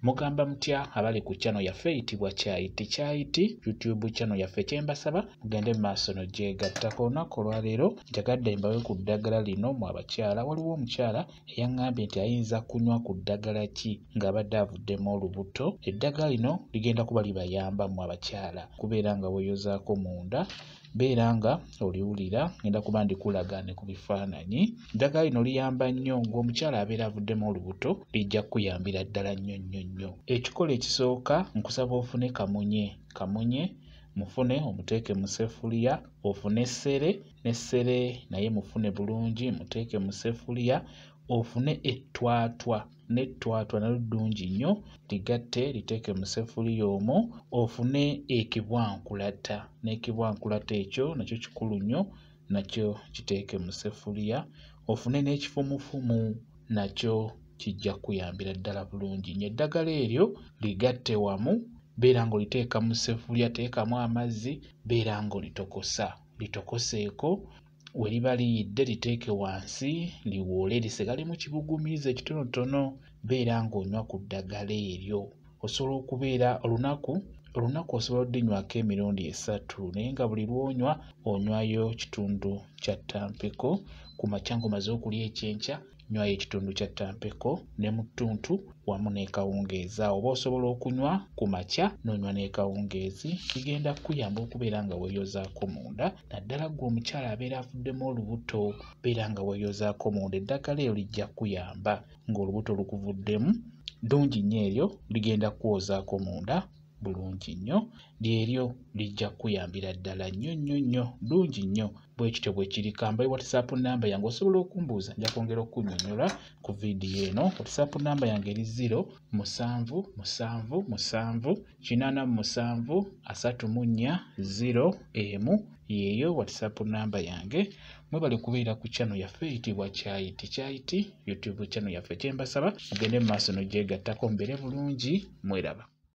Mugamba mutya abali ku channel yaffe eyitibwa Kyayiti Kyayiti YouTube channel yaffe kyembasaba mugende mu maaso n'ogyegatta. Ku lunaku olwaleero njagadde mbawe ku ddagala lino mu abakyala. Waliwo omukyala eyaŋŋambye nti ayinza kunywa ku ddagala ki ng'abadde avuddemu olubuto. Eddagala lino ligenda kuba libayamba mu abakyala kubeera nga weeyozaako munda, beera nga oliwulira, ngenda kuba ndikulaga ne ku bifaananyi. Eddagala lino liyamba nnyo ng'omukyala abeera avuddemu olubuto, lijja kuyambira ddala nnyo. Ekikola ekisooka nkusaba ofune kamunye mufune omuteeke mu seffuliya, ofune essere n'essere naye mufune bulungi muteeke mu seffuliya, ofune ettwatwa nalyo ddungi nnyo ligatte liteeke mu seffuliya omwo, ofune ekibwankulata n'ekibwankulata ekyo nakyo kikulu nnyo, nakyo kiteeke mu seffuliya, ofune n'ekifumufumu nakyo kijja kuyambira ddala bulungi nnyo. Eddagala eryo ligatte wamu, beera ng'oliteeka mu seffuliya, teekamu amazzi, beera ng'olitokosa, litokoseeko. We liba liyidde liteeke wansi liwoole lisigale mu kibugumiiza ekitonotono, beera ng'onywa ku ddagala eryo. Osobola okubeera olunaku osobola oddinywako emirundi 3 naye nga buli lw'onywa onywayo kitundu kya ttampeko. Ku makya ng'omaze okulya ekyenkya nywayo ekitundu kya ttampeko ne mu ttuntu wamu n'ekawungeezi. Oba osobola okunywa ku makya n'onywa n'ekawungeezi, kigenda kukuyamba okubeera nga weeyozaako munda. Naddala ggwe omukyala abeera avuddemu olubuto, beera nga weeyozaako munda. Eddagala eryo lijja kukuyamba ng'olubuto lukuvuddemu. Ddungi nnyo eryo, ligenda kukwozaako munda bulungi nnyo. Lyeryo lijja kukuyambira ddala nnyo, ddungi nnyo. Bwe kityo bwe kiri. Kambaye WhatsApp namba yange, osobola okumbuuza, nja kwongera okunnyonnyola ku viidiyo eno. WhatsApp namba yange eri 0777873401 yeeyo WhatsApp namba yange. Mwebale kubeera ku channel yaffe eyitibwa Kyayiti Kyayiti YouTube channel yaffe. Kyembasaba mugende mu maaso n'ogyegattako, mbeere bulungi, mweraba.